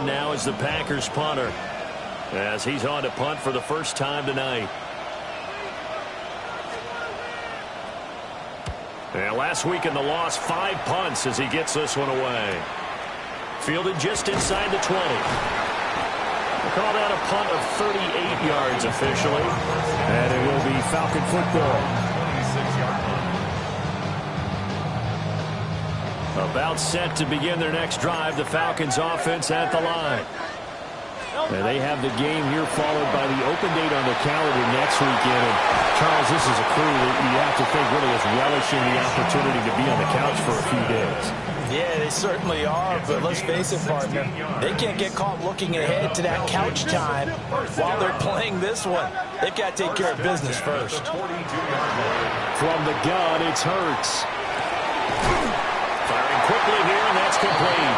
On now is the Packers punter, as he's on to punt for the first time tonight. And last week in the loss, 5 punts as he gets this one away. Fielded just inside the 20. They call that a punt of 38 yards officially. And it will be Falcon football. About set to begin their next drive, the Falcons offense at the line. And they have the game here followed by the open date on the calendar next weekend. And Charles, this is a crew that you have to think really is relishing the opportunity to be on the couch for a few days. Yeah, they certainly are, but let's face it, partner, they can't get caught looking ahead to that couch time while they're playing this one. They've got to take care of business first. From the gun, it's Hurts. Firing quickly here, and that's complete.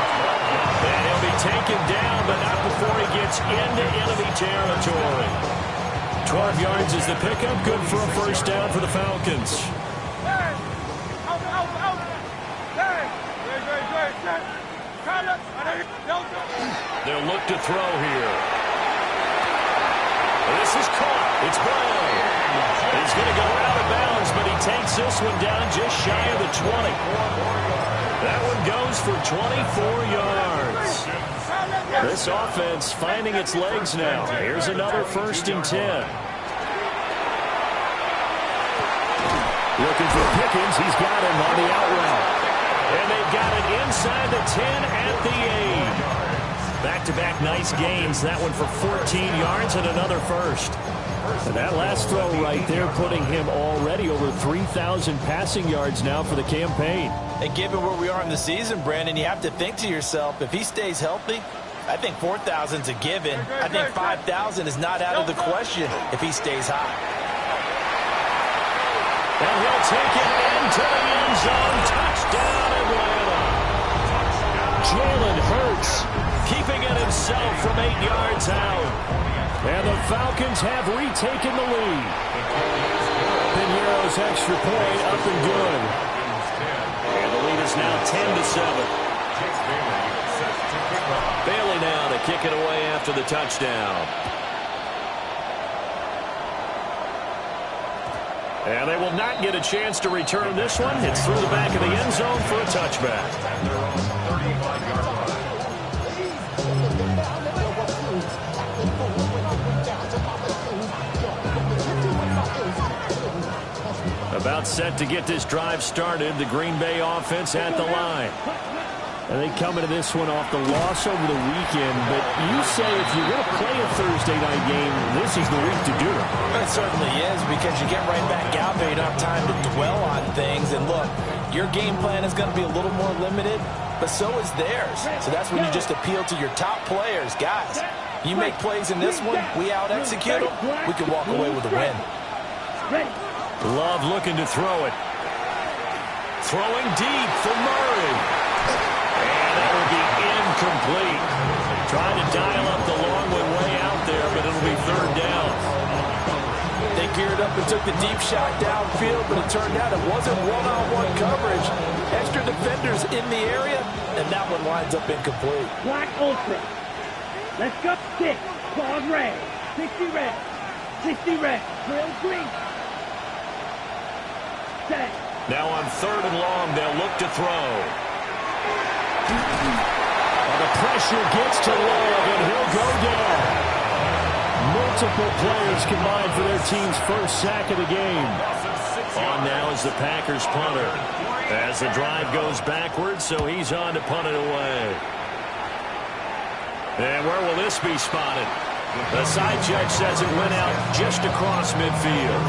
And he'll be taken down, but not before he gets into enemy territory. 12 yards is the pickup, good for a first down for the Falcons. They'll look to throw here. This is caught. It's Brown. He's going to go out of bounds, but he takes this one down just shy of the 20. That one goes for 24 yards. This offense finding its legs now. Here's another 1st and 10. Looking for Pickens. He's got him on the out route. And they've got it inside the 10 at the 8. Back-to-back nice gains. That one for 14 yards and another first. And that last throw right there putting him already over 3,000 passing yards now for the campaign. And given where we are in the season, Brandon, you have to think to yourself, if he stays healthy, I think 4,000's a given. I think 5,000 is not out of the question if he stays hot. And he'll take it into the end zone. Touchdown, Atlanta. Jalen Hurts keeping it himself from 8 yards out. And the Falcons have retaken the lead. Piñeiro's extra point up and good. And the lead is now 10-7. Bailey now to kick it away after the touchdown. And they will not get a chance to return this one. It's through the back of the end zone for a touchback. About set to get this drive started, the Green Bay offense at the line. And they come into this one off the loss over the weekend. But you say if you're going to play a Thursday night game, this is the week to do it. It certainly is, because you get right back out there. You don't have time to dwell on things. And look, your game plan is going to be a little more limited, but so is theirs. So that's when you just appeal to your top players. Guys, you make plays in this one, we out-execute them, we can walk away with a win. Love looking to throw it. Throwing deep for Murray. And that will be incomplete. Trying to dial up the long one way out there, but it'll be 3rd down. They geared up and took the deep shot downfield, but it turned out it wasn't one-on-one coverage. Extra defenders in the area, and that one winds up incomplete. Black Ultra. Let's go. 6. Pause red. 60 red. 60 red. Trail green. Set. Now on 3rd and long, they'll look to throw. And the pressure gets to Love, and he'll go down. Multiple players combined for their team's first sack of the game. On now is the Packers punter. As the drive goes backwards, so he's on to punt it away. And where will this be spotted? The side judge says it went out just across midfield.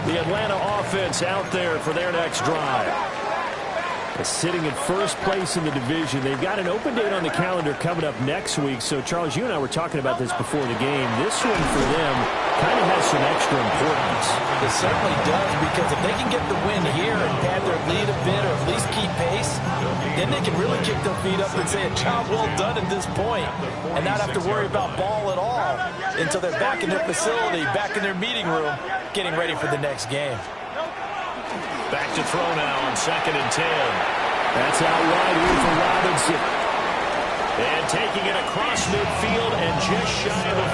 The Atlanta offense out there for their next drive. Sitting in first place in the division. They've got an open date on the calendar coming up next week. So, Charles, you and I were talking about this before the game. This one for them kind of has some extra importance. It certainly does, because if they can get the win here and pad their lead a bit or at least keep pace, then they can really kick their feet up and say a job well done at this point and not have to worry about ball at all until they're back in their facility, back in their meeting room, getting ready for the next game. Back to throw now on 2nd and 10. That's out wide here for Robinson. And taking it across midfield and just shy of the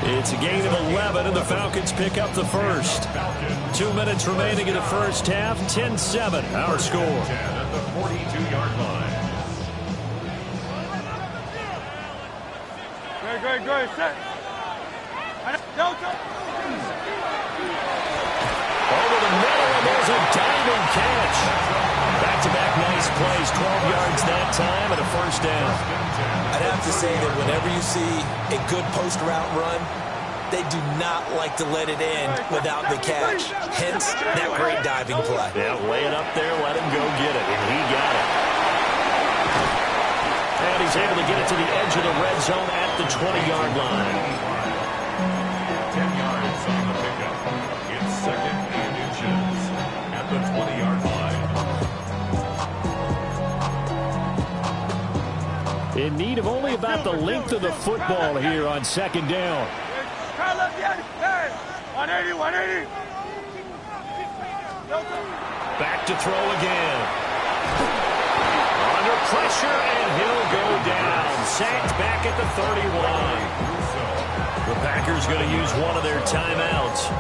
40. It's a gain of 11, and the Falcons pick up the first. 2 minutes remaining in the first half. 10-7, our score. At the 42-yard line. Good. Set. Over the middle, and there's a diving catch. Back-to-back nice plays, 12 yards that time, and a first down. I'd have to say that whenever you see a good post-route run, they do not like to let it end without the catch. Hence, that great diving play. Yeah, lay it up there, let him go get it, and he got it. And he's able to get it to the edge of the red zone at the 20-yard line. 10 yards on the pickup. It's 2nd and inches at the 20-yard line. In need of only about the length of the football here on 2nd down. 180. Back to throw again. Under pressure, and he'll go down. Sacked back at the 31. The Packers going to use one of their timeouts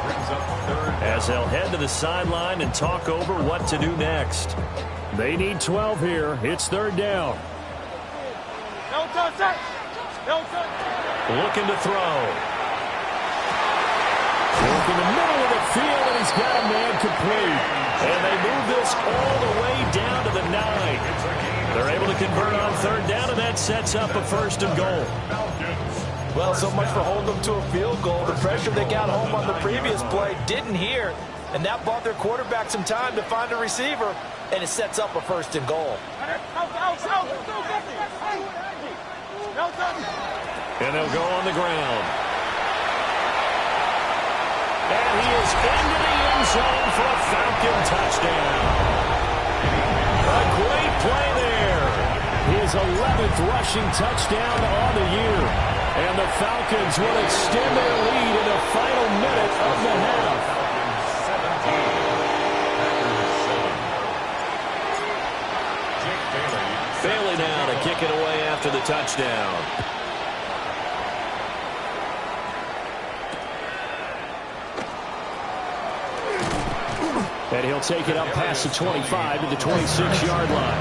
as they'll head to the sideline and talk over what to do next. They need 12 here. It's 3rd down. Looking to throw. Work in the middle of the field, and he's got a man complete. And they move this all the way down to the 9. They're able to convert on 3rd down, and that sets up a 1st and goal. Well, so much for holding them to a field goal. The pressure they got home on the previous play didn't hear, and that bought their quarterback some time to find a receiver, and it sets up a 1st and goal. And they'll go on the ground. And he is into the end zone for a Falcon touchdown. A great play there. His 11th rushing touchdown on the year. And the Falcons will extend their lead in the final minute of the half. Bailey now to kick it away after the touchdown. And he'll take it up past the 25 to the 26-yard line.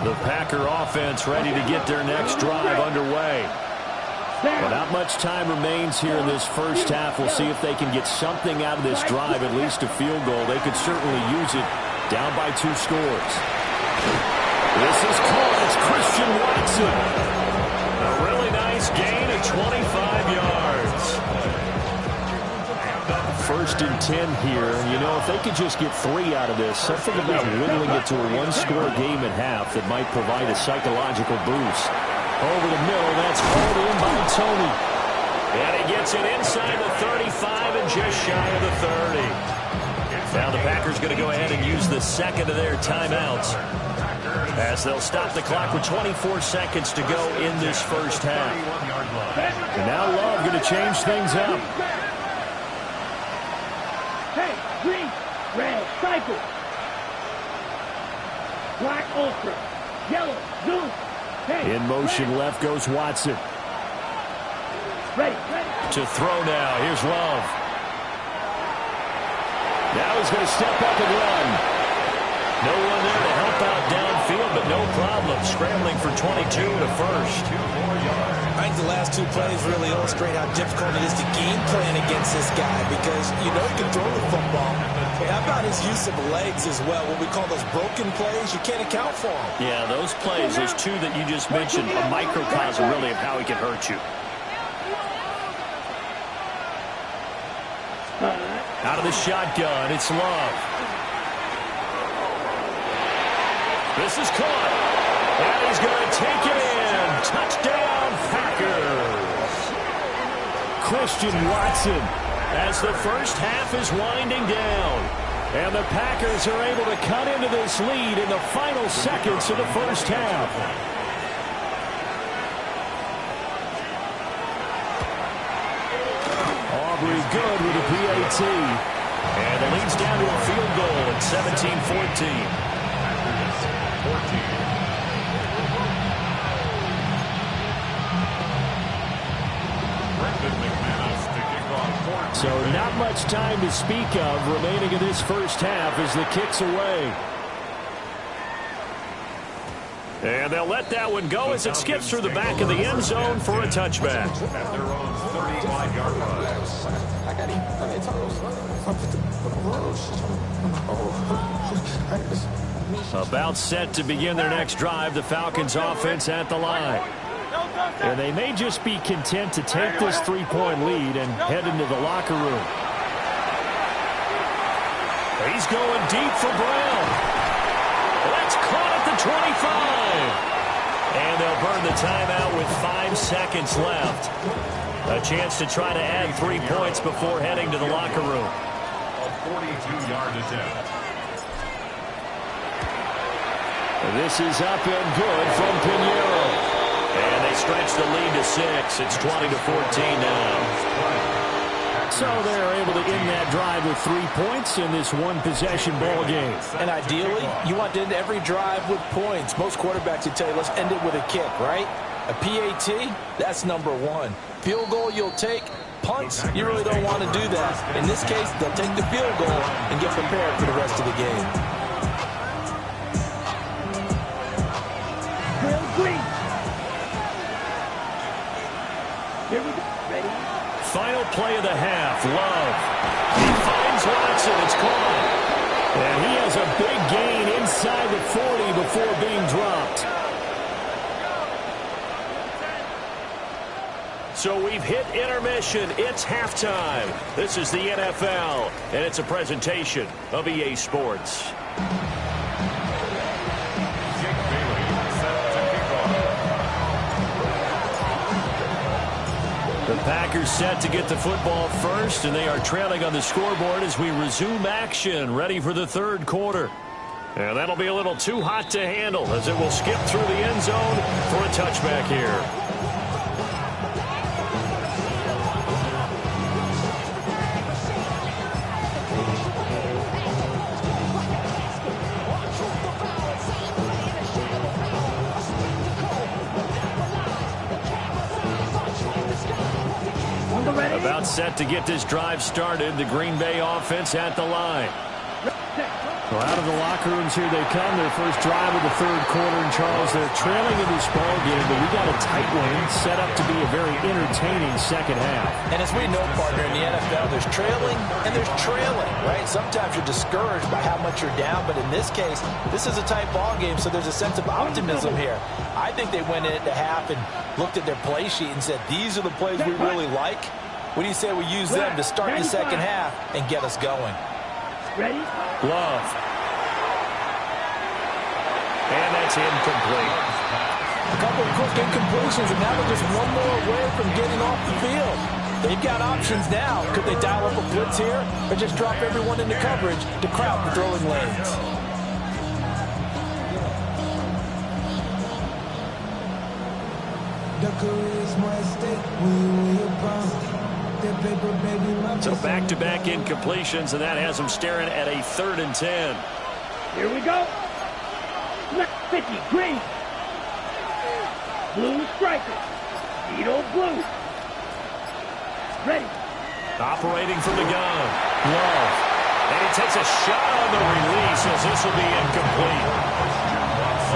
The Packer offense ready to get their next drive underway. Well, not much time remains here in this first half. We'll see if they can get something out of this drive, at least a field goal. They could certainly use it down by 2 scores. This is caught. It's Christian Watson. A really nice gain of 25 yards. 1st and 10 here. You know, if they could just get 3 out of this, something about whittling it to a 1-score game at half that might provide a psychological boost. Over the middle, that's called in by Tony. And he gets it inside the 35 and just shy of the 30. Now the Packers going to go ahead and use the 2nd of their timeouts, as they'll stop the clock with 24 seconds to go in this first half. And now Love going to change things up. Hey, green, red, cycle. Black, ultra. Yellow, zoom. Hey, In motion left goes Watson. ready. To throw now, here's Love. Now he's going to step up and run. No one there to help out downfield, but no problem. Scrambling for 22 to first. I think the last 2 plays really illustrate how difficult it is to game plan against this guy, because you know he can throw the football. How about his use of legs as well? What we call those broken plays, you can't account for them. Yeah, those plays, those 2 that you just mentioned, a microcosm really of how he can hurt you. Out of the shotgun, it's Love. This is caught. And he's going to take it in. Touchdown, Packers. Christian Watson. As the first half is winding down. And the Packers are able to cut into this lead in the final seconds of the first half. Aubrey good with a PAT. And it leads down to a field goal at 17-14. 14. So not much time to speak of remaining in this first half as the kick's away. And they'll let that one go as it skips through the back of the end zone for a touchback. At their own 35-yard line. About set to begin their next drive, the Falcons offense at the line. And they may just be content to take this three-point lead and head into the locker room. He's going deep for Brown. That's caught at the 25. And they'll burn the timeout with 5 seconds left. A chance to try to add 3 points before heading to the locker room. A 42-yard attempt. This is up and good from Pinheiro. And they stretch the lead to 6. It's 20-14 now. So they're able to end that drive with 3 points in this one-possession ball game. And ideally, you want to end every drive with points. Most quarterbacks would tell you, let's end it with a kick, right? A PAT, that's number 1. Field goal you'll take. Punts, you really don't want to do that. In this case, they'll take the field goal and get prepared for the rest of the game. Green. Here we go. Ready? Final play of the half. Love. He finds Watson. It's caught. And he has a big gain inside the 40 before being dropped. So we've hit intermission. It's halftime. This is the NFL, and it's a presentation of EA Sports. The Packers set to get the football first, and they are trailing on the scoreboard as we resume action, ready for the third quarter. And that'll be a little too hot to handle as it will skip through the end zone for a touchback here. About set to get this drive started. The Green Bay offense at the line. Well, out of the locker rooms here they come. Their first drive of the third quarter. And Charles, they're trailing in this ball game, but we got a tight one set up to be a very entertaining second half. And as we know, partner, in the NFL, there's trailing and there's trailing, right? Sometimes you're discouraged by how much you're down, but in this case, this is a tight ball game, so there's a sense of optimism here. I think they went into half and looked at their play sheet and said, these are the plays we really like. What do you say we use them to start the second half and get us going? Ready? Love. And that's incomplete. A couple of quick incompletions, and now they're just one more away from getting off the field. They've got options now. Could they dial up a blitz here or just drop everyone into coverage to crowd the throwing lanes? So back-to-back incompletions, and that has them staring at a 3rd and 10. Here we go. Left 50, green. Blue striker. Vito blue. Ready. Operating from the gun. Love. And he takes a shot on the release as this will be incomplete.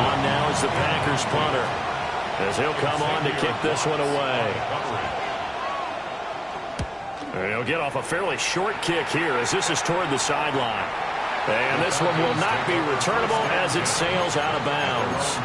On now is the Packers punter, as he'll come on to kick this one away. And he'll get off a fairly short kick here as this is toward the sideline. And this one will not be returnable as it sails out of bounds.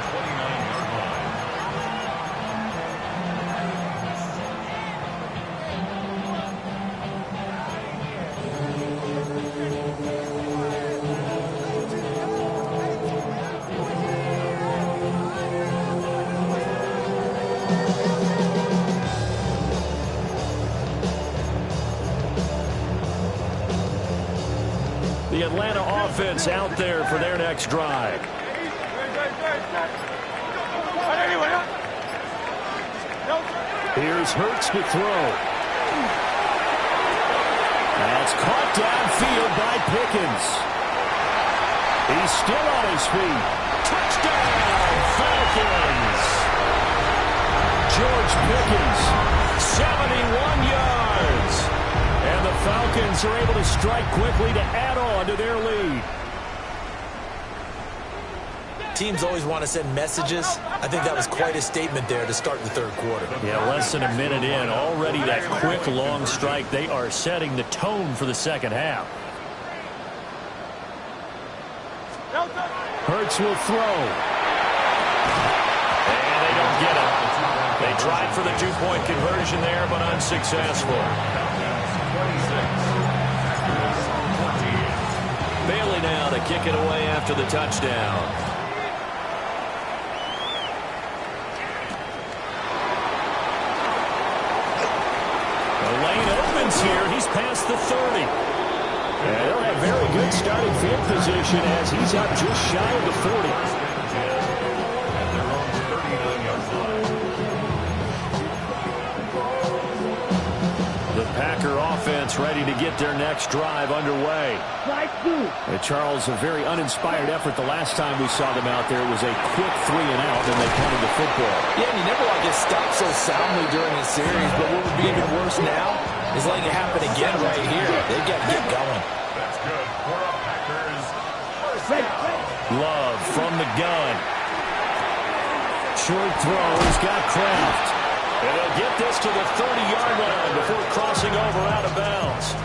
The the Atlanta offense out there for their next drive. Here's Hurts to throw. That's caught downfield by Pickens. He's still on his feet. Touchdown, Falcons! George Pickens, 71 yards. And the Falcons are able to strike quickly to add on to their lead. Teams always want to send messages. I think that was quite a statement there to start the third quarter. Yeah, less than a minute in. Already that quick, long strike. They are setting the tone for the second half. Hurts will throw. And they don't get it. They tried for the two-point conversion there, but unsuccessful. Bailey now to kick it away after the touchdown. Here, he's past the 30. And he'll have very good starting field position as he's up just shy of the 40. The Packer offense ready to get their next drive underway. Charles, a very uninspired effort the last time we saw them out there. It was a quick 3 and out, and they punted the football. Yeah, and you never want to get stopped so soundly during a series, but what would be even worse now is letting it happen again right here. They've got to get going. That's good. For our Packers. Love from the gun. Short throw. He's got Kraft. And he'll get this to the 30-yard line before crossing over out of bounds.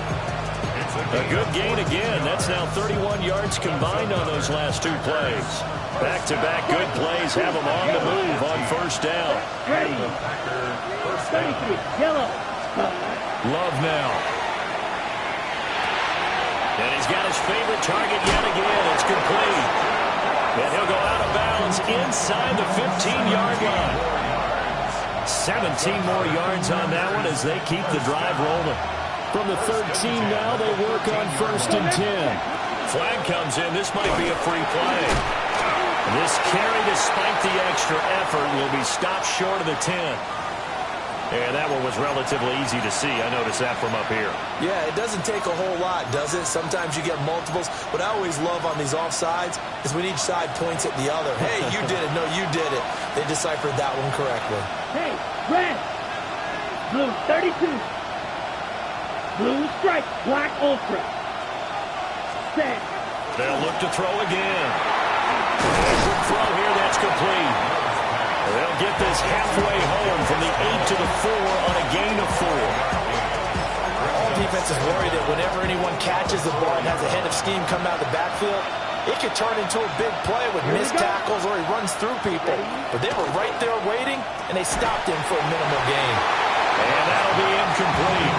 A good gain again. That's now 31 yards combined on those last 2 plays. Back-to-back good plays have them on the move on first down. Ready. 33. Yellow. Love now. And he's got his favorite target yet again. It's complete. And he'll go out of bounds inside the 15-yard line. 17 more yards on that one as they keep the drive rolling. From the 13 now, they work on 1st and 10. Flag comes in. This might be a free play. This carry, despite the extra effort, will be stopped short of the 10. And that one was relatively easy to see. I noticed that from up here. Yeah, it doesn't take a whole lot, does it? Sometimes you get multiples. What I always love on these offsides is when each side points at the other. Hey, you did it. No, you did it. They deciphered that one correctly. Hey, red. Blue 32. Blue stripe. Black ultra. Set. They'll look to throw again. Good throw here. That's complete. They'll get this halfway home from the 8 to the 4 on a gain of 4. All defense is worried that whenever anyone catches the ball and has a head of steam come out of the backfield, it could turn into a big play with missed tackles or he runs through people. But they were right there waiting, and they stopped him for a minimal gain. And that'll be incomplete.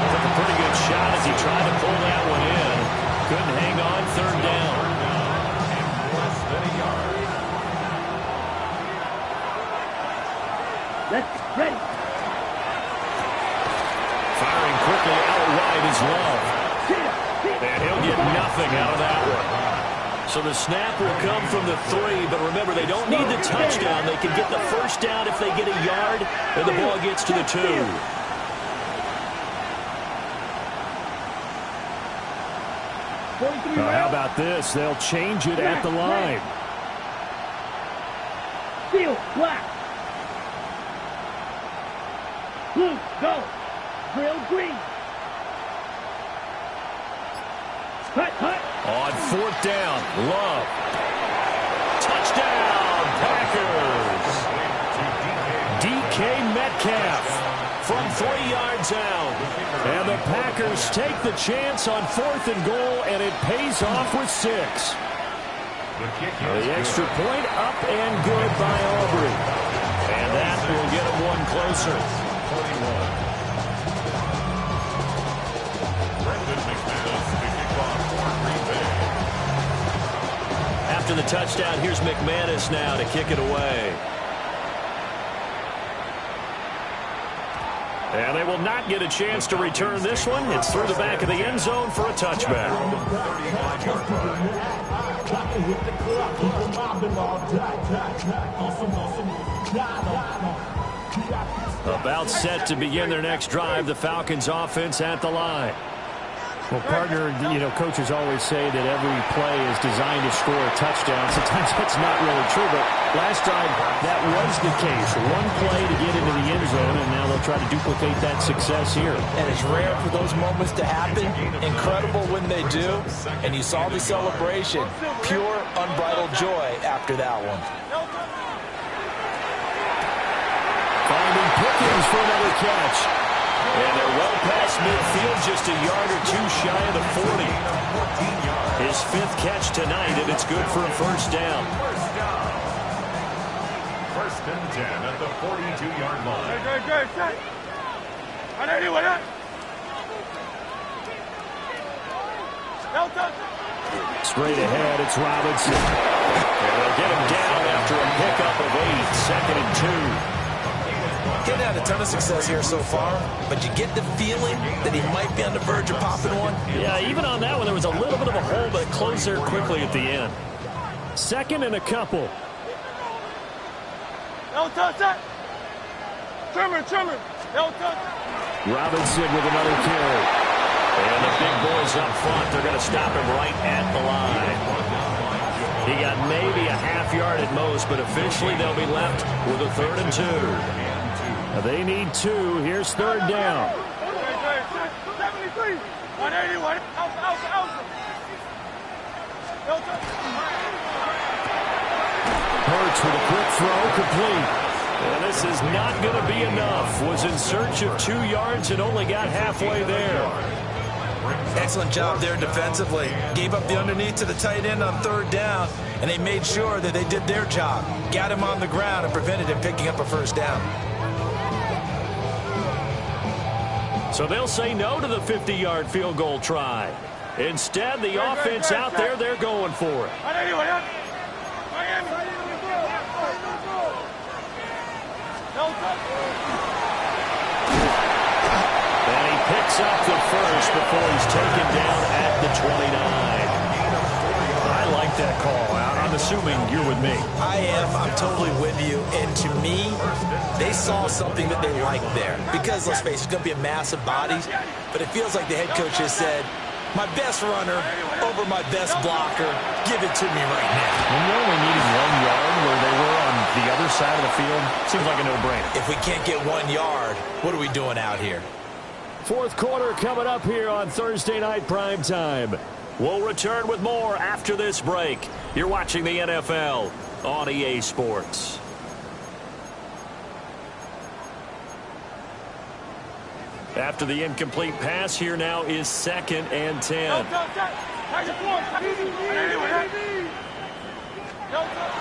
Took a pretty good shot as he tried to pull that one in. Couldn't hang on 3rd down. Less than a yard. Let's ready. Firing quickly out wide is Love. And he'll get nothing out of that one. So the snap will come from the 3, but remember, they don't need the touchdown. They can get the first down if they get a yard, and the ball gets to the 2. How about this? They'll change it at the line. Steel, black. Blue, go. Grill, green. Hut, hut. On 4th down, Love. Touchdown, Packers. DK Metcalf from 3 yards out. And the Packers take the chance on 4th and goal, and it pays off with 6. The extra point up and good by Aubrey. And that will get them one closer. After the touchdown, here's McManus now to kick it away. And they will not get a chance to return this one. It's through the back of the end zone for a touchback. About set to begin their next drive, the Falcons offense at the line. Well, partner, coaches always say that every play is designed to score a touchdown. Sometimes that's not really true, but last time that was the case. One play to get into the end zone, and now they'll try to duplicate that success here. And it's rare for those moments to happen. Incredible when they do. And you saw the celebration. Pure, unbridled joy after that one. Finding Pickens for another catch. And they're well past midfield, just a yard or two shy of the 40. His 5th catch tonight, and it's good for a first down. First and 10 at the 42-yard line. Straight ahead, it's Robinson. And they'll get him down after a pickup of 8, 2nd and 2. He's had a ton of success here so far, but you get the feeling that he might be on the verge of popping one. Yeah, even on that one, there was a little bit of a hole, but it closed there quickly at the end. 2nd and a couple. Robinson with another carry. And the big boys up front, they're going to stop him right at the line. He got maybe a half yard at most, but officially they'll be left with a 3rd and 2. They need 2. Here's 3rd down. Hurts with a quick throw, complete. And this is not going to be enough. Was in search of 2 yards and only got halfway there. Excellent job there defensively. Gave up the underneath to the tight end on 3rd down, and they made sure that they did their job. Got him on the ground and prevented him picking up a first down. So they'll say no to the 50-yard field goal try. Instead, the offense out there, they're going for it. And he picks up the first before he's taken down at the 29. I like that call. I'm assuming you're with me. I am. I'm totally with you. And to me, they saw something that they liked there. Because, let's face it, it's going to be a mass of bodies. But it feels like the head coach has said, my best runner over my best blocker, give it to me right now. When you're only needing 1 yard where they were on the other side of the field, seems like a no-brainer. If we can't get 1 yard, what are we doing out here? 4th quarter coming up here on Thursday Night Prime Time. We'll return with more after this break. You're watching the NFL on EA Sports. After the incomplete pass, here now is 2nd and 10.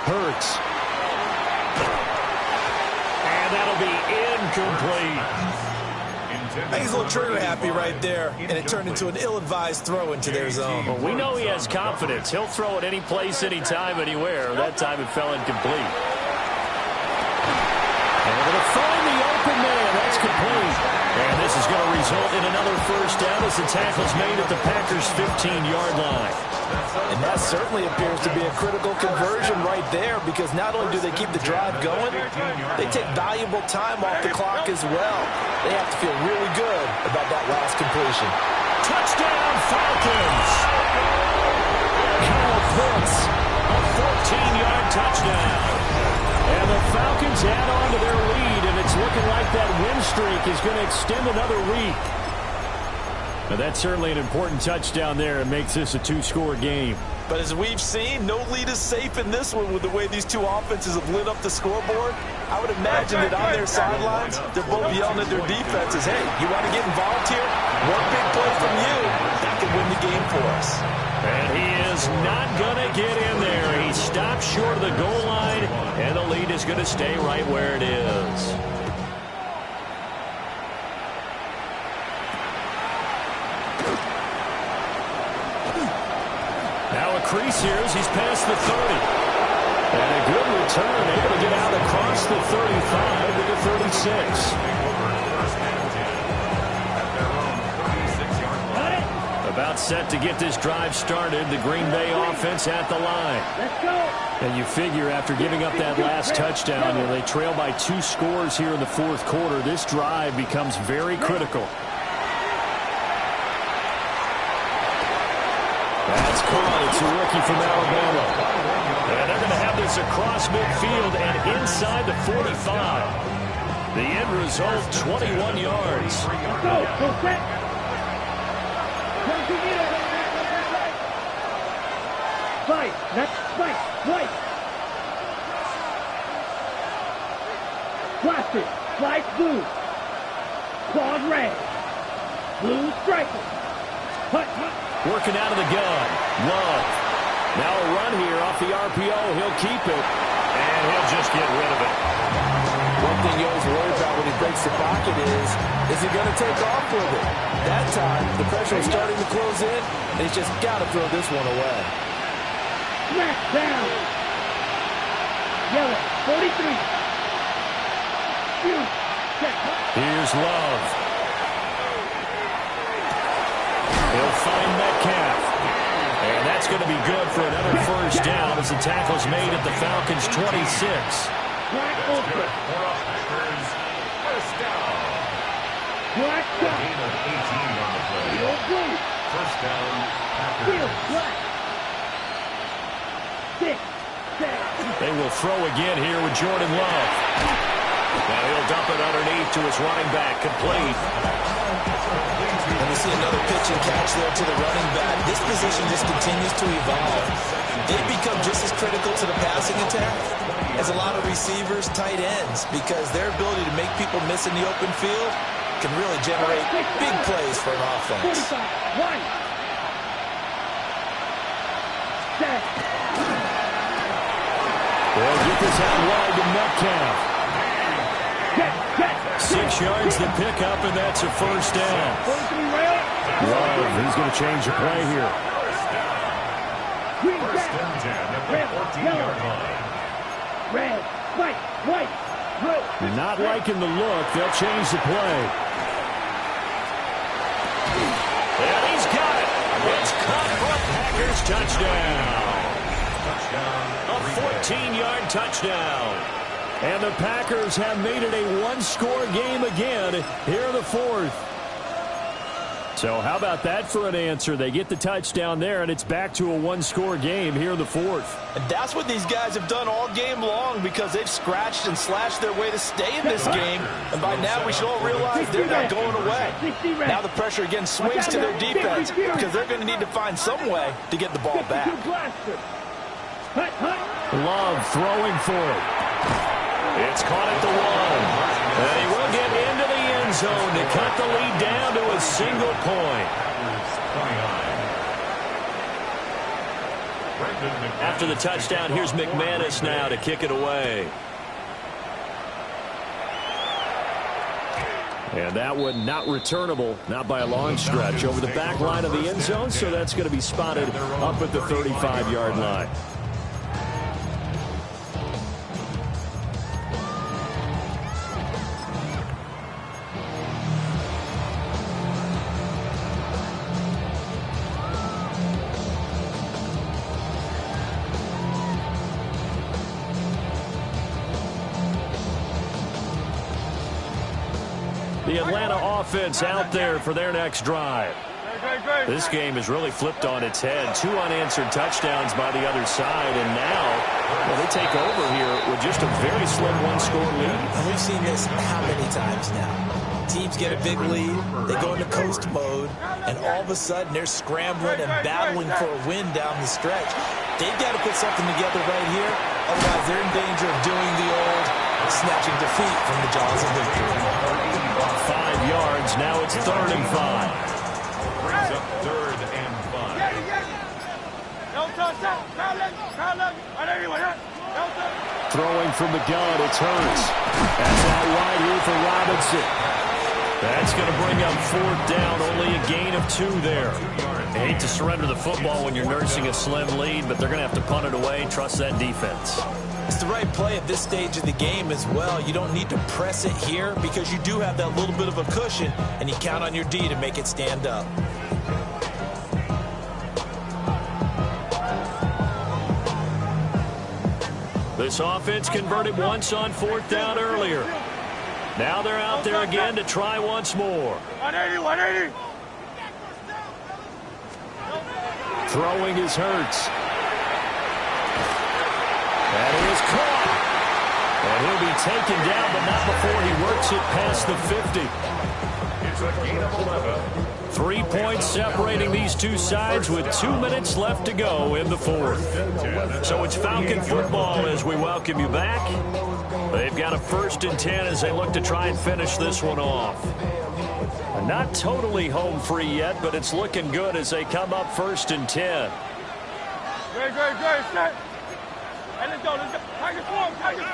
Hurts. And that'll be incomplete. I think he's a little trigger happy right there, and it turned into an ill-advised throw into their zone. Well, we know he has confidence. He'll throw it any place, anytime, anywhere. That time it fell incomplete. And able to find the open man. That's complete. And this is going to result in another first down as the tackle's made at the Packers' 15-yard line. And that certainly appears to be a critical conversion right there, because not only do they keep the drive going, they take valuable time off the clock as well. They have to feel really good about that last completion. Touchdown, Falcons! Kyle Pitts, a 14-yard touchdown. And the Falcons add on to their lead, and it's looking like that win streak is going to extend another week. Now, that's certainly an important touchdown there. It makes this a 2-score game. But as we've seen, no lead is safe in this one with the way these two offenses have lit up the scoreboard. I would imagine that on their sidelines, they're both yelling at their defenses, hey, you want to get involved here? One big play from you, that can win the game for us. And he is not going to get in there. He stopped short of the goal line, and the lead is going to stay right where it is. Now a crease here as he's past the 30. And a good return, able to get out across the 35 to the 36. About set to get this drive started. The Green Bay offense at the line. Let's go. And you figure after giving up that last touchdown, they trail by 2 scores here in the fourth quarter. This drive becomes very critical. That's caught. It's a rookie from Alabama. And they're going to have this across midfield and inside the 45. The end result, 21 yards. Go. Go set. Fight. That's fight. White. Plastic. Light blue. Clawed red. Blue striker. Hut. Working out of the gun. Love. Now a run here off the RPO. He'll keep it. And he'll just get rid of it. One thing you always worry about when he breaks the pocket is he going to take off with it? That time, the pressure is starting to close in, and he's just got to throw this one away. Smack down. Yellow. 43. Shoot. Here's Love. He'll find Metcalf. And that's going to be good for another first down as the tackle's made at the Falcons' 26. Black ultra. First down. Black shot. Gain of 18 on the play. Field blue. First down. Field Packers. black. 6. 7. They will throw again here with Jordan Love. Now he'll dump it underneath to his running back, complete. And we see another pitch and catch there to the running back. This position just continues to evolve. They've become just as critical to the passing attack as a lot of receivers, tight ends, because their ability to make people miss in the open field can really generate big plays for an offense. 45. One. Set. They'll get this out wide to Metcalf. 6 yards the pickup, and that's a first down. 43 rail. Love, he's going to change the play here. Green First back. and 10 at the Red. 14-yard Yellow. line. Red. White. White. Blue. Not liking the look. They'll change the play. And he's got it. It's caught for a Packers touchdown. A 14-yard touchdown. And the Packers have made it a one-score game again here in the fourth. So how about that for an answer? They get the touchdown there, and it's back to a one-score game here in the fourth. And that's what these guys have done all game long, because they've scratched and slashed their way to stay in this game. And by now we should all realize they're not going away. Now the pressure again swings to their defense, because they're going to need to find some way to get the ball back. Love throwing for it. It's caught at the 1. And he will get into the end zone to cut the lead down to a single point. After the touchdown, here's McManus now to kick it away. And that one not returnable, not by a long stretch, over the back line of the end zone, so that's going to be spotted up at the 35-yard line. The Atlanta offense out there for their next drive. This game has really flipped on its head. 2 unanswered touchdowns by the other side, and now they take over here with just a very slim one-score lead. And we've seen this how many times now? Teams get a big lead, they go into coast mode, and all of a sudden they're scrambling and battling for a win down the stretch. They've got to put something together right here, otherwise they're in danger of doing the old snatching defeat from the jaws of victory. 5 yards, now it's 3rd and 5. Brings up 3rd and 5. Throwing from the gun, it's Hurts. That's out wide here for Robinson. That's going to bring up 4th down, only a gain of 2 there. I hate to surrender the football when you're nursing a slim lead, but they're going to have to punt it away, trust that defense. It's the right play at this stage of the game as well. You don't need to press it here because you do have that little bit of a cushion, and you count on your D to make it stand up. This offense converted once on 4th down earlier. Now they're out there again to try once more. 180, 180. Throwing is Hurts. That is caught. And he'll be taken down, but not before he works it past the 50. It's a gain of 11. 3 points separating these two sides with 2 minutes left to go in the 4th. So it's Falcon football as we welcome you back. They've got a 1st and 10 as they look to try and finish this one off. Not totally home free yet, but it's looking good as they come up 1st and 10. Great, set. Hey, let's go. Tiger swarm, Tiger.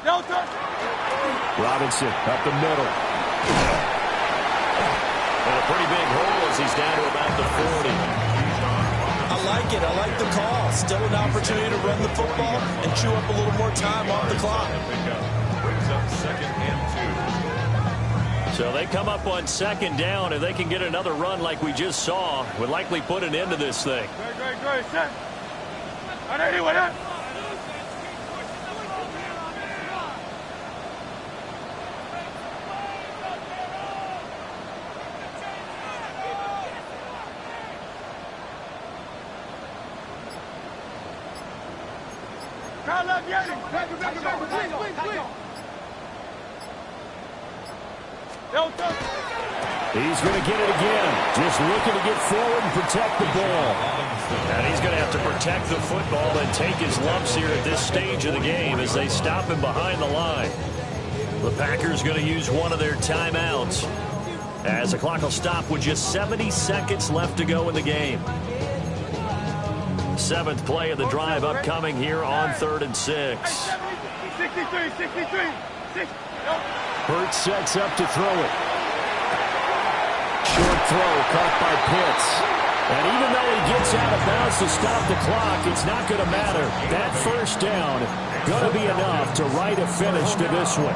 Delta. Robinson up the middle. And a pretty big hole as he's down to about the 40. I like it. I like the call. Still an opportunity to run the football and chew up a little more time off the clock. Brings up 2nd and 2. So they come up on 2nd down. If they can get another run like we just saw, would likely put an end to this thing. Great, set. 180, 180. He's going to get it again. Just looking to get forward and protect the ball. And he's going to have to protect the football and take his lumps here at this stage of the game as they stop him behind the line. The Packers going to use one of their timeouts as the clock will stop with just 70 seconds left to go in the game. 7th play of the drive upcoming here on 3rd and 6. 63. Hurts sets up to throw it. Short throw caught by Pitts. And even though he gets out of bounds to stop the clock, it's not going to matter. That 1st down going to be enough to write a finish to this one.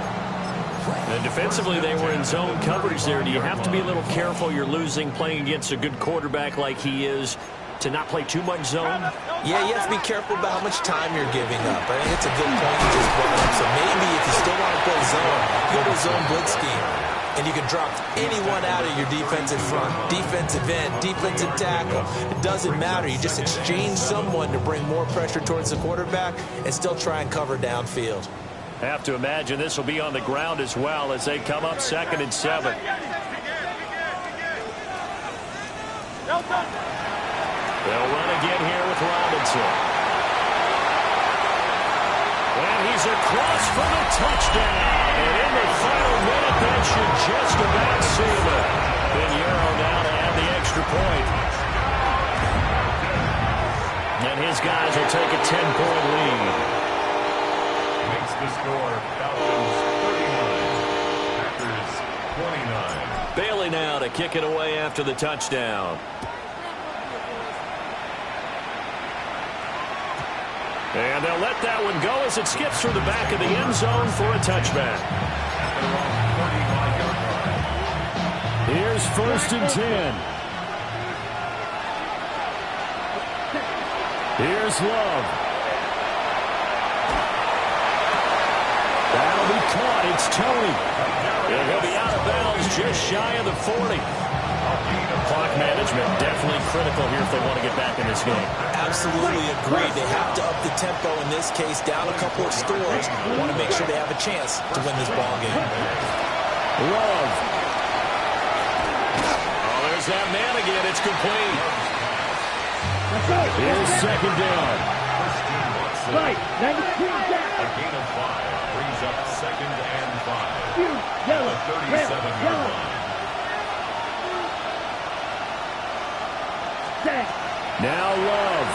And defensively, they were in zone coverage there. Do you have to be a little careful? You're losing playing against a good quarterback like he is, to not play too much zone? Yeah, you have to be careful about how much time you're giving up. I think it's a good point you just brought up. So maybe if you still want to play zone, you go to a zone blitz scheme. And you can drop anyone out of your defensive front, defensive end, defensive tackle. It doesn't matter. You just exchange someone to bring more pressure towards the quarterback and still try and cover downfield. Have to imagine this will be on the ground as well as they come up 2nd and 7. They'll run again here with Robinson. And he's across for the touchdown. And in the final minute, that should just about seal it. Pinheiro now to add the extra point. And his guys will take a 10-point lead. Makes the score Falcons 39. Packers 29. Bailey now to kick it away after the touchdown. And they'll let that one go as it skips through the back of the end zone for a touchback. Here's 1st and 10. Here's Love. That'll be caught. It's Tony. And he'll be out of bounds just shy of the 40. Clock management definitely critical here if they want to get back in this game. Absolutely agreed. They have to up the tempo in this case, down a couple of scores. Want to make sure they have a chance to win this ball game. Love. Oh, there's that man again. It's complete. Here's 2nd down. Right, 92 down. A gain of 5 brings up 2nd and 5. Yellow, The 37-yard line. Now Love.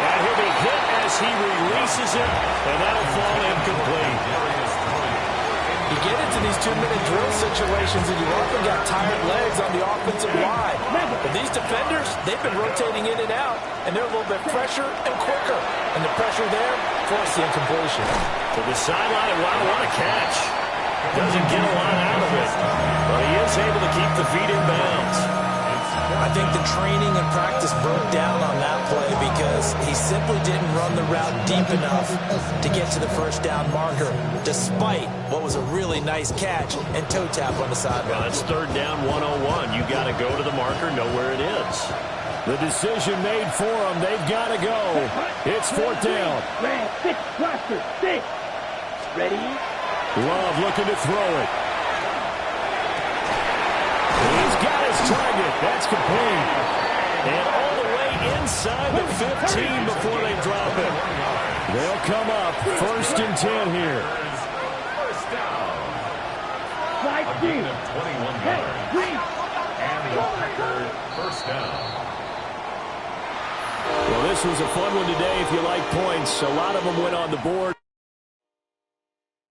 And he'll be hit as he releases it, and that'll fall incomplete. You get into these 2-minute drill situations, and you've often got tired legs on the offensive line. But these defenders, they've been rotating in and out, and they're a little bit fresher and quicker. And the pressure there forced the incompletion. To the sideline, and wow, what a catch. Doesn't get a lot out of it, but he is able to keep the feet in bounds. It's I think the training and practice broke down on that play because he simply didn't run the route deep enough to get to the first down marker, despite what was a really nice catch and toe tap on the sideline. Well, it's third down 101. You got to go to the marker, know where it is. The decision made for them. They've got to go. It's fourth down. Red, 6, cluster, 6. Ready? Love looking to throw it. He's got his target. That's complete. And all the way inside the 15 before they drop it. They'll come up first and 10 here. First down. Slide A deep. gain of 21 Hey, yards. green. And the Packers first down. Well, this was a fun one today if you like points. A lot of them went on the board.